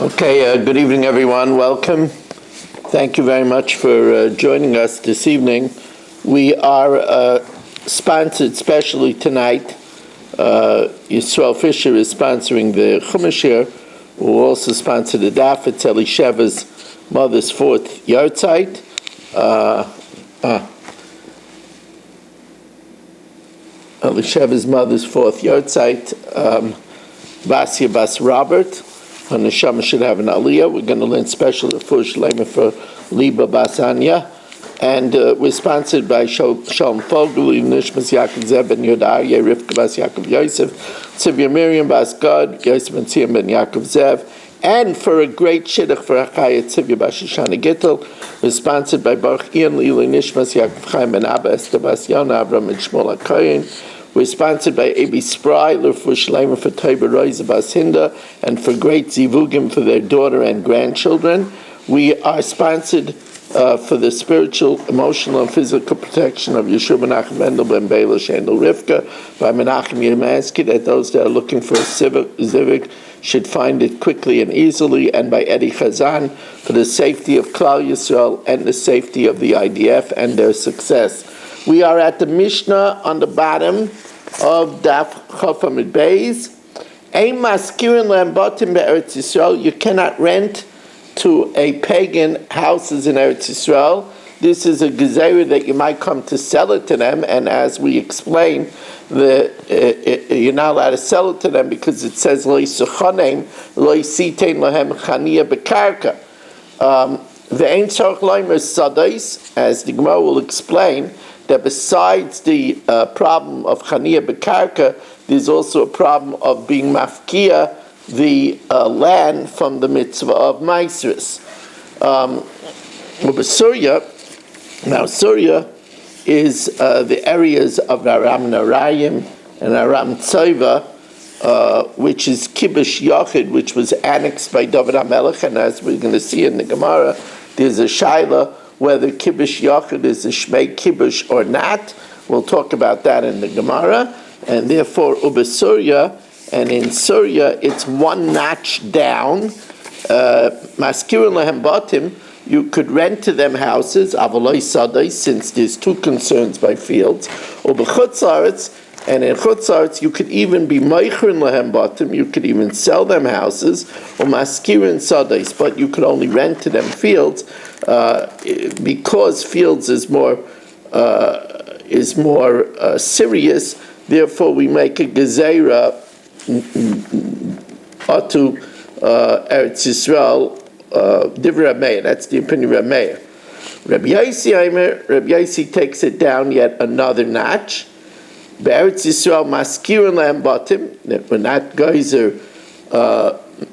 Okay, good evening, everyone. Welcome. Thank you very much for joining us this evening. We are sponsored specially tonight. Yisrael Fisher is sponsoring the Chumash here. We'll also sponsor the Daf. It's Elisheva's mother's fourth yahrzeit. Elisheva's mother's fourth yahrzeit. Vasya Bas Robert. And the Neshama should have an aliyah. We're going to learn special refuah shlema for Liba Basanya. And we're sponsored by Shalom Fogel, Nishmas Yaakov Zev ben Yodar, Rivka Bas Yaakov Yosef, Tzivya Miriam Bas Gad, Yosef ben Tziyam ben Yaakov Zev. And for a great shidduch for Achaya Tzivya Bas Shoshana Gittel, we're sponsored by Baruch Ian Lili Nishmas Yaakov Chaim ben Abba, Esther Bas Yona, Avram and Shmuel HaKoyen. We're sponsored by A.B. Spry, L'Refuah Shlema for Toiba Roiza Bas Hinda, and for great zivugim for their daughter and grandchildren. We are sponsored for the spiritual, emotional, and physical protection of Yeshua Menachem Mendel Ben Bela Shendel Rivka by Menachem Yermansky, that those that are looking for a zivug should find it quickly and easily, and by Eddie Chazan for the safety of Klal Yisrael and the safety of the IDF and their success. We are at the Mishnah on the bottom of Daf Chafamid Beis. Ein maskirin le'ambotim be'Eretz Yisrael. You cannot rent to a pagan houses in Eretz Yisrael. This is a gezerah that you might come to sell it to them, and as we explained, you're not allowed to sell it to them because it says lo yisuchanem lo yisitein lahem chaniya bekarka. Ve'ein tzarich loimer sadais, as the Gemara will explain, that besides the problem of Chaniya Bekarka, there's also a problem of being mafkia the land from the mitzvah of Maisris. Now Surya is the areas of Aram Narayim and Aram Tzova, which is Kibush Yochid, which was annexed by David HaMelech, and as we're going to see in the Gemara, there's a Shaila whether Kibush Yochid is a Shmei Kibush or not. We'll talk about that in the Gemara. And therefore, Ubesurya, and in Surya, it's one notch down. Maskirun lehem batim, you could rent to them houses, avaloi sadai, since there's two concerns by fields. Ubechutzaretz, and in Chutzaretz, you could even be meichrin lehem batim, you could even sell them houses, or maskirun sadais, but you could only rent to them fields, because fields is more serious. Therefore, we make a gezerah atu Eretz Yisrael divrei Rameya. That's the opinion of Rameya. Rabbi Yaisi takes it down yet another notch. Be'eretz Yisrael maskirin lehem batim. We're not geyser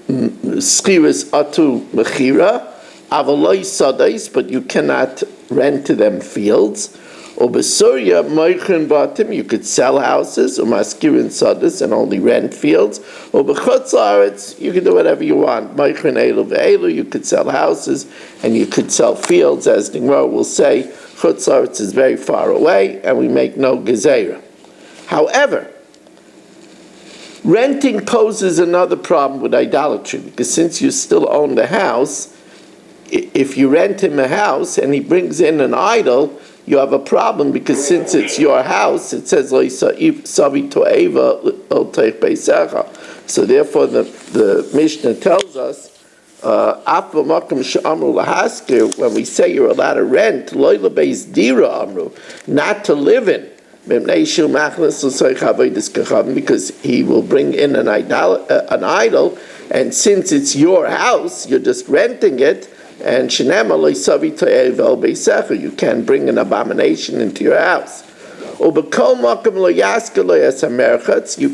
skiris atu mechira. Avaloi sadais, but you cannot rent to them fields. Or besurya moichin batim, you could sell houses, or maskirin sadais, and only rent fields. Or bechutzaretz, you can do whatever you want. Moichin elu ve'elu, you could sell houses, and you could sell fields. As the Gemara will say, chutzaretz is very far away, and we make no gezerah. However, renting poses another problem with idolatry, because since you still own the house, if you rent him a house and he brings in an idol, you have a problem, because since it's your house, it says so therefore the Mishnah tells us when we say you're allowed to rent, not to live in, because he will bring in an idol, and since it's your house, you're just renting it, and you can't bring an abomination into your house. You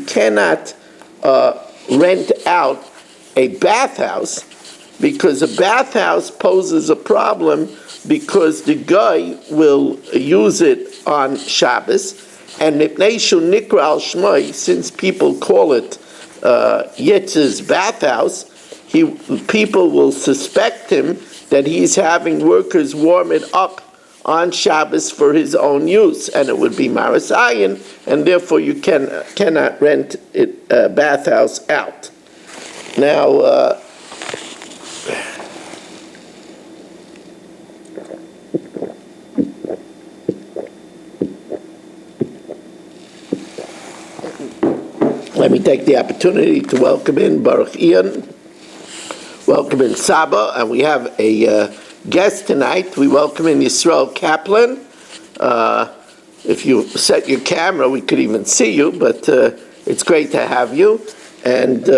cannot rent out a bathhouse, because a bathhouse poses a problem, because the guy will use it on Shabbos, and since people call it Yitz's bathhouse, people will suspect him that he's having workers warm it up on Shabbos for his own use, and it would be Marasayan, and therefore you cannot rent a bathhouse out. Now, Let me take the opportunity to welcome in Baruch Ian, welcome in Saba, and we have a guest tonight. We welcome in Yisrael Kaplan. If you set your camera, we could even see you, but it's great to have you. And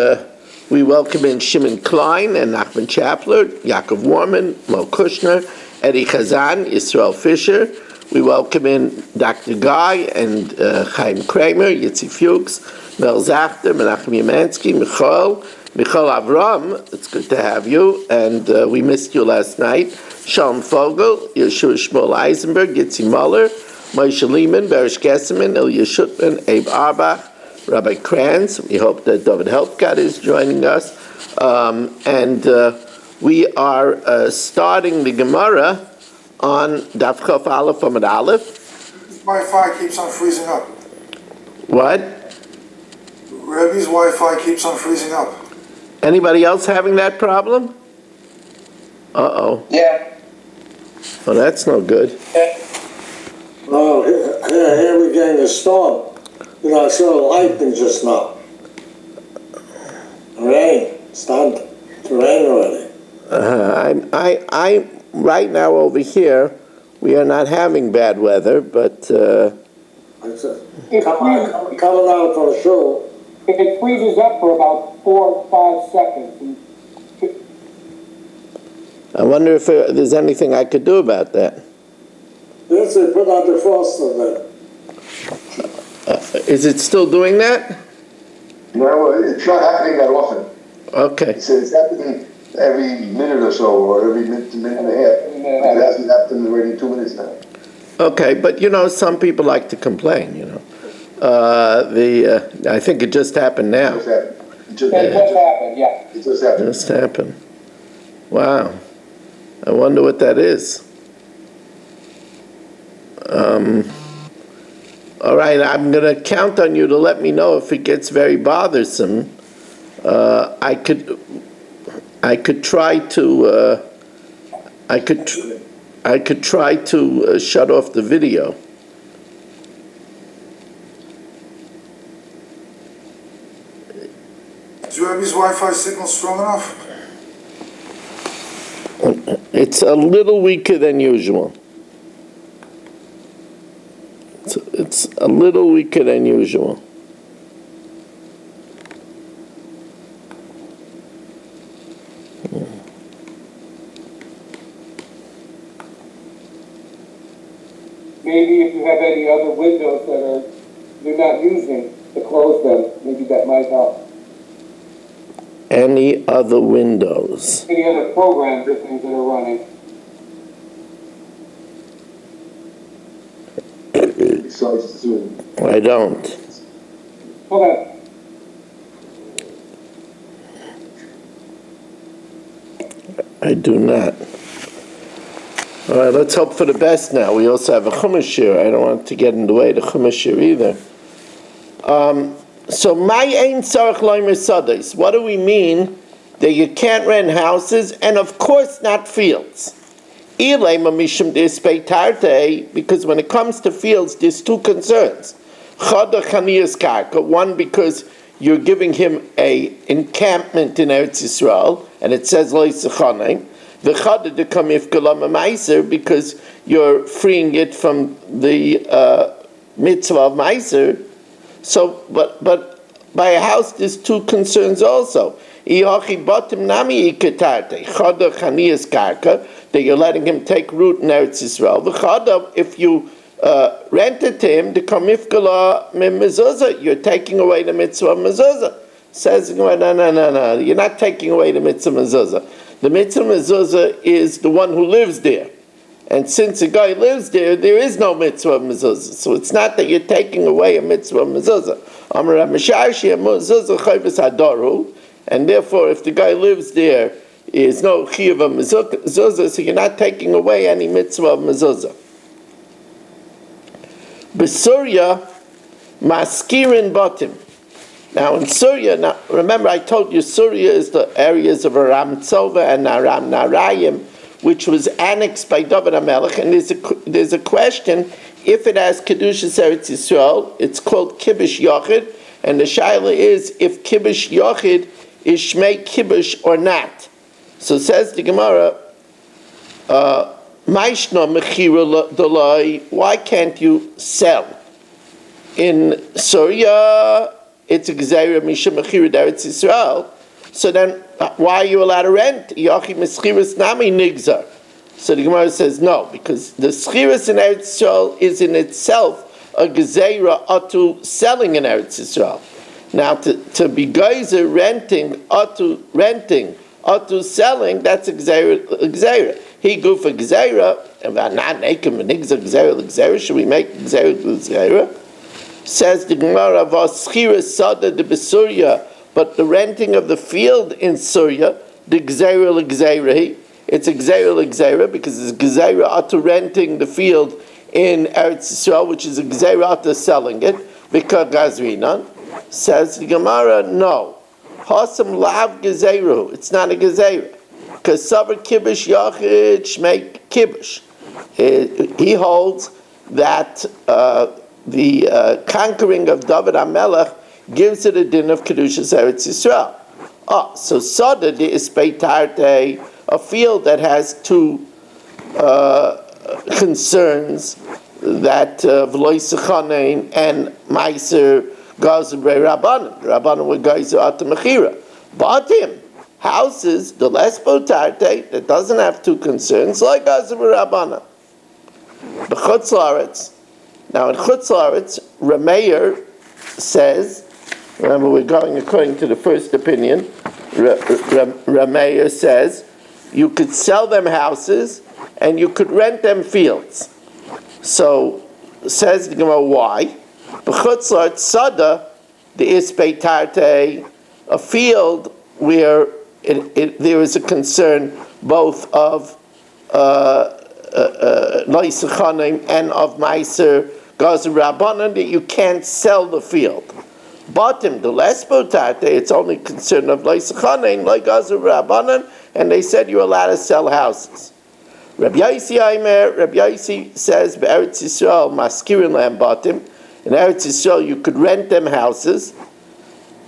we welcome in Shimon Klein and Nachman Chapler, Yaakov Warman, Mo Kushner, Eddie Chazan, Yisrael Fisher. We welcome in Dr. Guy and Chaim Kramer, Yitzi Fuchs, Mel Zachter, Menachem Yemansky, Michal Avram. It's good to have you, and we missed you last night. Shalom Fogel, Yeshua Shmuel Eisenberg, Yitzi Muller, Moshe Lehman, Berish Gesserman, Ilya Shutman, Abe Arbach, Rabbi Kranz. We hope that David Helpgott is joining us. And we are starting the Gemara on Daf Chof Aleph Amud Aleph. Wi-Fi keeps on freezing up. What? Rebbe's Wi-Fi keeps on freezing up. Anybody else having that problem? Uh-oh. Yeah. Well, that's no good. No, here we're getting a storm. I saw lightning just now. Rain. It's starting to rain already. I right now over here, we are not having bad weather, but Coming out from the show. If it freezes up for about 4 or 5 seconds. I wonder if there's anything I could do about that. Yes, they put out the frost on there. Is it still doing that? No, it's not happening that often. Okay. It's happening every minute or so, or every minute and a half. It hasn't happened already 2 minutes now. Okay, but some people like to complain, I think it just happened now. It just happened, yeah. It just happened. Just happened. Wow. I wonder what that is. All right, I'm going to count on you to let me know if it gets very bothersome. I could try to shut off the video. Is Rebbe's Wi-Fi signal strong enough? It's a little weaker than usual. It's a little weaker than usual. Maybe if you have any other windows that you're not using, to close them. Maybe that might help. Any other windows? Any other programs or things that are running. Besides Zoom. I don't. Okay. I do not. All right, let's hope for the best now. We also have a Chumash here. I don't want to get in the way of the Chumash here either. So, my ein tzarich loimer sadis. What do we mean that you can't rent houses and, of course, not fields? Because when it comes to fields, there's two concerns. One, because you're giving him a encampment in Eretz Yisrael, and it says lo yisachanim. The chada to come if meiser, because you're freeing it from the mitzvah of meiser. So, but by a house, there's two concerns also. That you're letting him take root in Eretz Yisrael. The chada, if you rent it to him, the kamifkala mezuzah, you're taking away the mitzvah of mezuzah. Says no, you're not taking away the mitzvah mezuzah. The mitzvah mezuzah is the one who lives there. And since a guy lives there, there is no mitzvah of mezuzah. So it's not that you're taking away a mitzvah of mezuzah. And therefore, if the guy lives there, is no chiyuv of mezuzah, so you're not taking away any mitzvah of mezuzah. B'Surya, maskirin batim. Now in Surya, remember I told you Surya is the areas of Aram Tzova and Aram Narayim, which was annexed by David HaMelech, and there's a question, if it has Kedushas Eretz Yisrael, it's called Kibush Yochid, And the shaila is if kibush yochid is shmei kibush or not. So says the Gemara, Maishna mechira delay, why can't you sell? In Syria, it's a gzeira misha mechira d'Eretz Yisrael. So then, why are you allowed to rent? Yochi meschiras nami nigzar. So the Gemara says no, because the schiras in Eretz Yisrael is in itself a gezeira atu selling in Eretz Yisrael. Now to be geyser renting atu selling, that's a gezeira. He go for gezeira, and not nakim nigzar gezeira. Should we make gezeira? Says the Gemara, v'aschira sada de besurya, but the renting of the field in Syria, the gezeira l'gezeira. It's a gzeira l'gzeira because it's gzeira atu renting the field in Eretz Yisrael, which is a gzeira atu selling it. Because gazrinan says the Gemara, no, hasam lav gezeiru. It's not a gezeira because savar kibush yachid shmei kibush. He holds that the conquering of David HaMelech gives it a din of kedushas Eretz Yisrael. So sada de ispeitarte, a field that has two concerns, that v'loi sechanein and meiser gazer brei rabbanim. The rabbanim were gazer at the mechira. Batim, houses, the lesbo tarte, that doesn't have two concerns, like gazer brei rabbanim. The Chutz La'aretz. Now in Chutz La'aretz, Rameir says, remember we're going according to the first opinion, Rameir says, you could sell them houses and you could rent them fields. So says the Gemara, why? B'chutz la'aretz sada the ispeitarte, a field where there is a concern both of loisechanim and of meiser gazer rabbanan, that you can't sell the field. Bottom the lesbotarte, it's only concern of loisechanim like gazer rabbanan, and they said you're allowed to sell houses. Rabbi Yaisi says, Be'eretz Yisrael, maskirin lam batim. In Eretz Yisrael, you could rent them houses,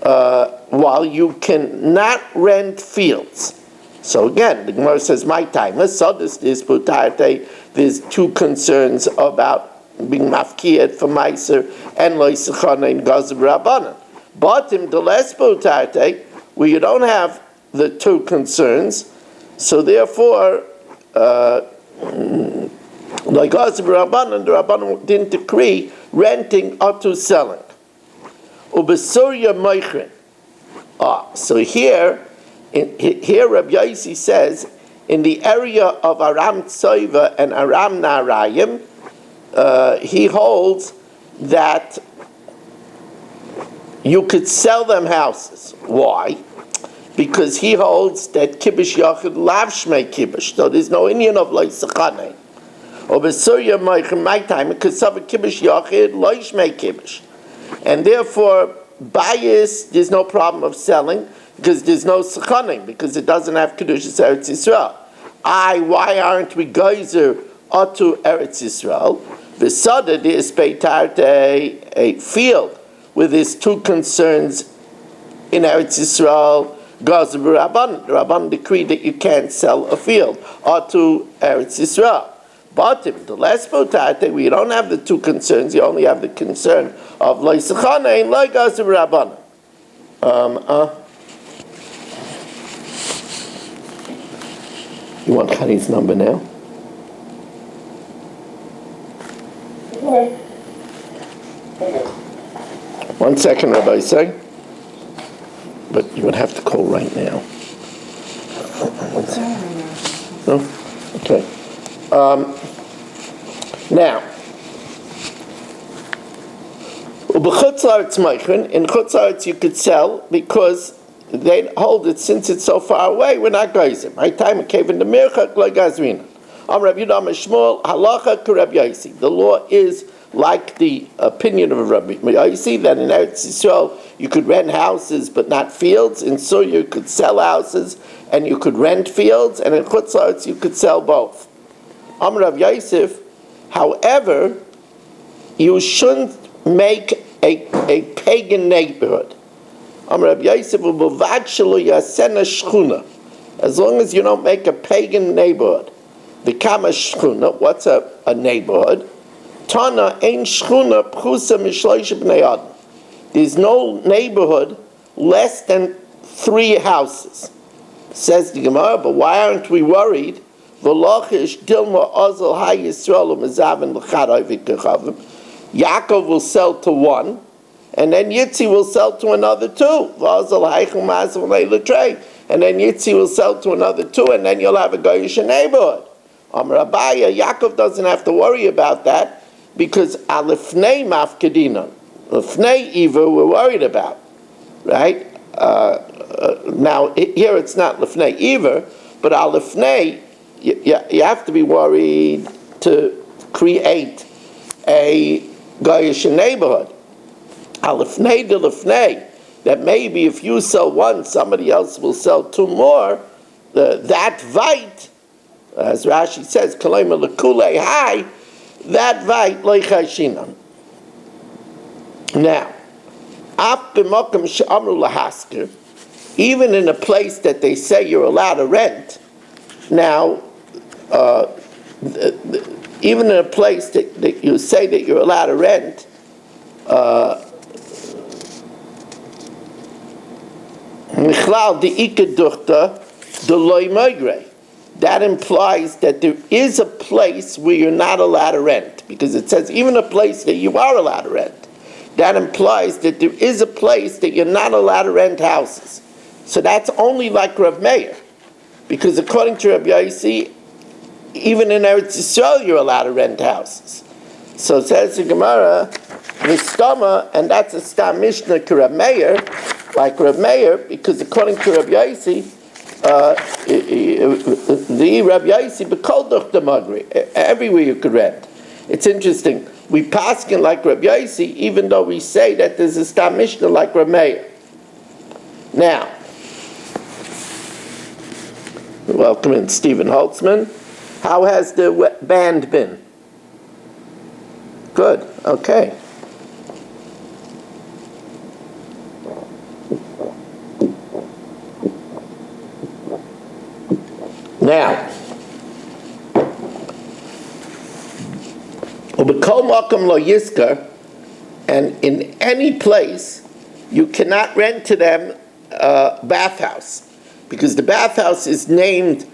while you can not rent fields. So again, the Gemara says, my time, there's two concerns about being mafkiyat for meiser and loisachana in gazer rabbanan. Batim the lesbotarte, where you don't have the two concerns, so therefore, like gazer rabbanan, the rabbanan didn't decree renting or to selling. Ubesurya meichrin. So here Rabbi Yaisi says, in the area of Aram Tsoiva and Aram Narayim, he holds that you could sell them houses. Why? Because he holds that kibush yachid lav shmei kibush. So there's no Indian of like sechanei. Or besurya my time because of a kibush yachid lo shmei kibush, and therefore bias there's no problem of selling because there's no sechanei because it doesn't have kedushas Eretz Yisrael. Why aren't we geyser atu Eretz Yisrael? V'sada there is peitarte a field with these two concerns in Eretz Yisrael. Gazer b'Rabban, the Rabban decreed that you can't sell a field atu Eretz Yisrael. But if the lesbotate, we don't have the two concerns. You only have the concern of loisachana and like gazer b'Rabban. You want Chani's number now? Okay. 1 second, Rabbi say. But you would have to call right now. No? Okay. Now, in Chutz La'aretz you could sell because they hold it since it's so far away. We're not geyser. My time came in the mirchak like gazrina. Rabbi Yudam Shmuel halacha to Rabbi Yaisi. The law is like the opinion of Rabbi Yaisi that in Eretz Yisrael you could rent houses but not fields. In Syria you could sell houses and you could rent fields, and in Chutz La'aretz you could sell both. Rav Yosef, however, you shouldn't make a pagan neighborhood. As long as you don't make a pagan neighborhood. The kama shchuna, what's a neighborhood? Tana ein shchuna pchusa mishloish bnei adam. There's no neighborhood less than 3 houses. Says the Gemara, but why aren't we worried? Yaakov will sell to one, and then Yitzi will sell to another 2. And then Yitzi will sell to another 2, and then you'll have a Goyish neighborhood. Amar Abaya, Yaakov doesn't have to worry about that, because Alifnei Mafkedina, Lifnei Iver we're worried about, right? Now, here it's not Lifnei Iver, but Alifnei, you have to be worried to create a Goyish neighborhood. Alifnei de Lifnei, that maybe if you sell one, somebody else will sell 2 more, that vite, as Rashi says, Kalaima Lakulei Hai, that vite Leichashinam. Now, even in a place that they say you're allowed to rent, now, even in a place that you say that you're allowed to rent, that implies that there is a place where you're not allowed to rent, because it says even a place that you are allowed to rent. That implies that there is a place that you're not allowed to rent houses. So that's only like Rav Meir, because according to Rabbi Yossi, even in Eretz Yisrael you're allowed to rent houses. So it says the Gemara, Mistama, and that's a Stam Mishnah to Rav Meir, like Rav Meir, because according to Rabbi Yossi, the Rabbi Yossi b'kol duch demagri, everywhere you could rent. It's interesting. We paskin like Rabbi Yossi, even though we say that there's a Stam Mishnah like Rav Meir. Now, welcome in Stephen Holtzman. How has the band been? Good. Okay. Now, and in any place, you cannot rent to them a bathhouse, because the bathhouse is named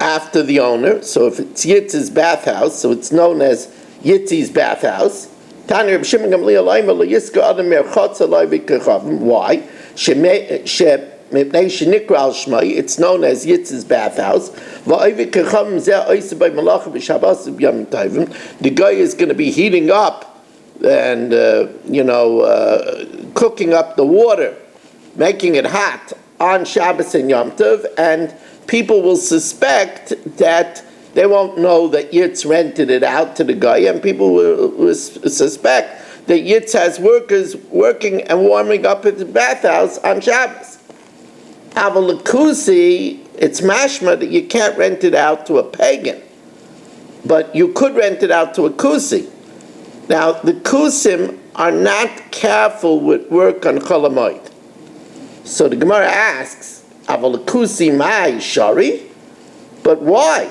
after the owner. So if it's Yitz's bathhouse, so it's known as Yitzi's bathhouse. Why? It's known as Yitz's bathhouse. The guy is going to be heating up and cooking up the water, making it hot on Shabbos and Yom Tov, and people will suspect that they won't know that Yitz rented it out to the guy, and people will suspect that Yitz has workers working and warming up at the bathhouse on Shabbos. Avalakusi, it's mashma that you can't rent it out to a pagan, but you could rent it out to a kusi. Now, the kusim are not careful with work on Chol HaMoed. So the Gemara asks, Avalakusi mai shari? But why?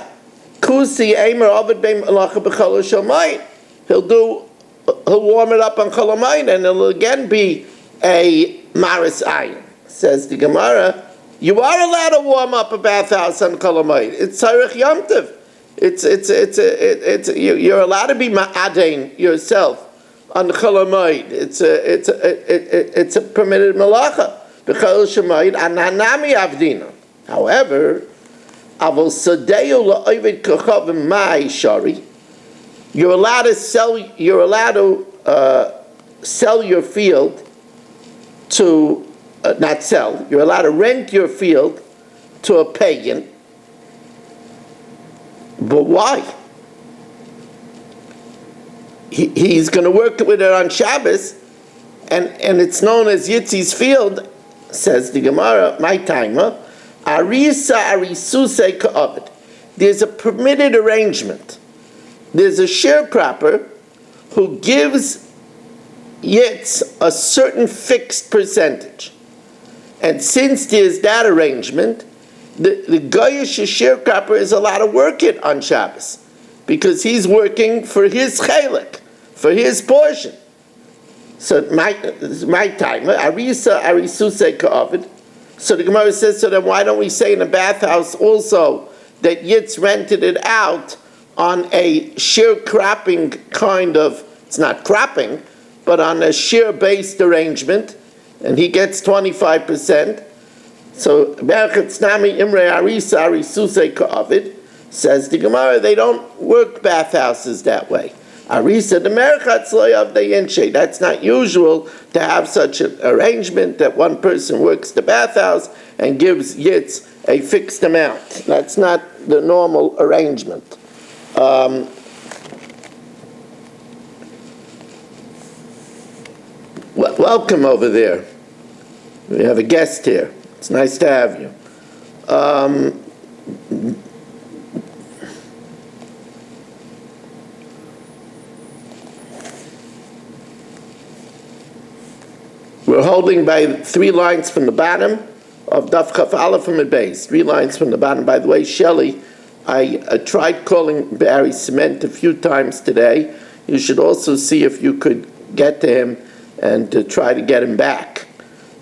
Kusi Eimer Ovid Beim Alacha B'Chol HaShalmayim. He'll warm it up on Chol HaMoed, and it'll again be a Maris Ayin. Says the Gemara, you are allowed to warm up a bathhouse on Chol HaMoed. It's Tzarech Yom Tov. You're allowed to be ma'adein yourself on Chol HaMoed. It's a permitted malacha. B'Chol HaShalmayim an hanami avdina. However, avol sadeu la'ovid kochavim mai shari. You're allowed to sell your field to not sell. You're allowed to rent your field to a pagan. But why? He's going to work with it on Shabbos, and it's known as Yitzi's field, says the Gemara, my timer. Arisa arisuse ka'avid. There's a permitted arrangement. There's a sharecropper who gives Yitz a certain fixed percentage. And since there's that arrangement, the Goyish sharecropper is allowed to work it on Shabbos because he's working for his chelik, for his portion. So my time, Arisa Arisuse Ka'avid. So the Gemara says, so then why don't we say in a bathhouse also that Yitz rented it out on a sharecropping kind of, it's not cropping, but on a share-based arrangement, and he gets 25%. So Berchetz Nami Imre Arisa Arisuse Ka'avid says the Gemara, they don't work bathhouses that way. Arisa the Merchatz Loyav the Yinshe. That's not usual to have such an arrangement that one person works the bathhouse and gives Yitz a fixed amount. That's not the normal arrangement. Welcome over there. We have a guest here. It's nice to have you. We're holding by 3 lines from the bottom of Daf Chaf Aleph from the base. 3 lines from the bottom. By the way, Shelley, I tried calling Barry Cement a few times today. You should also see if you could get to him and to try to get him back.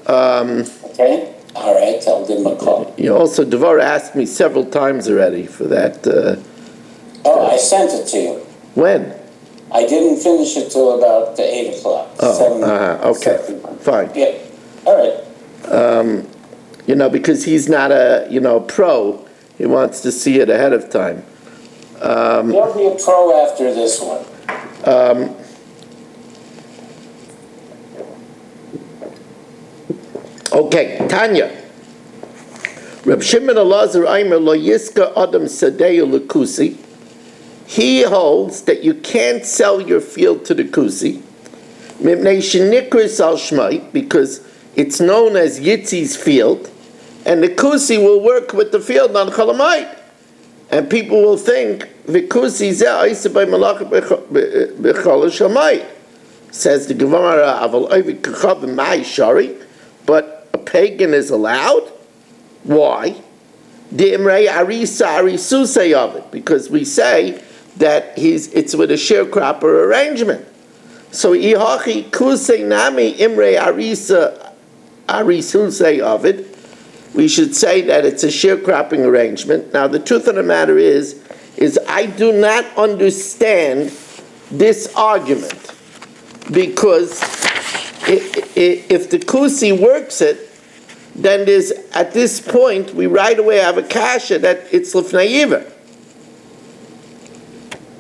Okay, all right, I'll give him a call. You also, Devorah asked me several times already for that. I sent it to you. When? I didn't finish it till about 8 o'clock. Okay, fine. Yeah, all right. Because he's not a, pro, he wants to see it ahead of time. There'll be a pro after this one. Okay, Tanya. Reb Shimon Elazar Aimer lo yiska adam sadeyu lekusi. He holds that you can't sell your field to the kusi, mipnei shenikris al shmai, because it's known as Yitzi's field, and the kusi will work with the field on Cholamayit, and people will think the kusi zeh oiseh by malach b'chol shamayit. Says the Gemara, aval oivik kachav ma'ay shari, but a pagan is allowed. Why? D'imrei arisa arisuse of it, because we say that it's with a sharecropper arrangement. So ihachi kusei nami imrei arisa arisuse of it. We should say that it's a sharecropping arrangement. Now the truth of the matter is I do not understand this argument, because if the kusi works it, then there's, at this point, we right away have a kasha that it's l'fnei iver.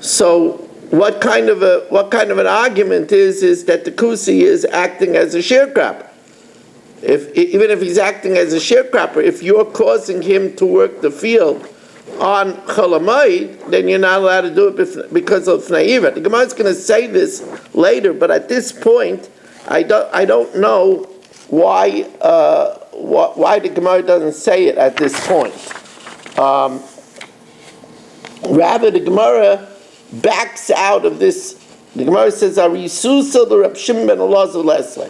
So what kind of an argument is that the kusi is acting as a sharecropper? Even if he's acting as a sharecropper, if you're causing him to work the field on Cholamayit, then you're not allowed to do it because of l'fnei iver. The Gemara is going to say this later, but at this point, I don't know why the Gemara doesn't say it at this point. Rather, the Gemara backs out of this. The Gemara says, "Arisusa the Reb Shimon ben Elazar Leslie."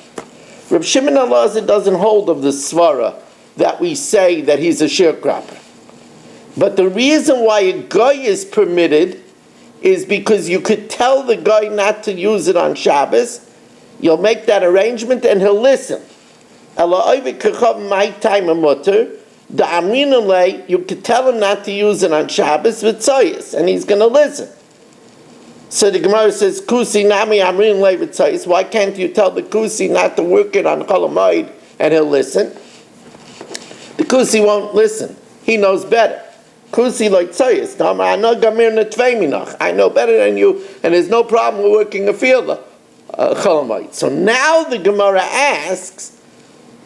Reb Shimon ben Elazar doesn't hold of the svara that we say that he's a sharecropper. But the reason why a guy is permitted is because you could tell the guy not to use it on Shabbos. You'll make that arrangement and he'll listen. You could tell him not to use it on Shabbos with Tzoyis, and he's going to listen. So the Gemara says, Kusi nami amrin le v'tzayis. Why can't you tell the Kusi not to work it on Cholamayit and he'll listen? The Kusi won't listen. He knows better. Kusi like Tzayis. I know better than you, and there's no problem with working a field. So now the Gemara asks,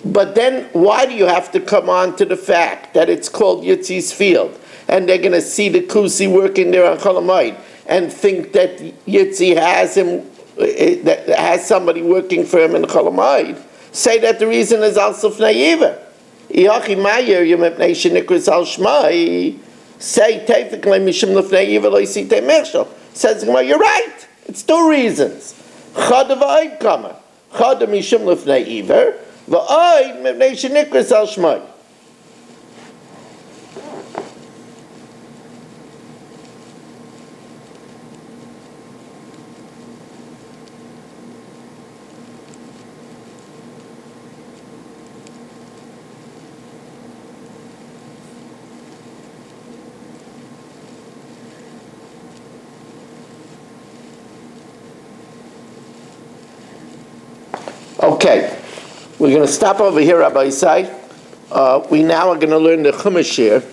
but then why do you have to come on to the fact that it's called Yitzi's field, and they're going to see the Kusi working there on Cholamayit and think that Yitzi has that has somebody working for him in Cholamayit? Say that the reason is also l'fnei iver. Say technically mishum l'fnei iver lo yisitei mechshel. Says Gemara, you're right. It's 2 reasons. Chadav ha'id kama. Chada mishum lefnei iver, v'oid mipnei shenikras al shmai. Okay, we're going to stop over here, Rabbi Isai. We now are going to learn the Chumash here.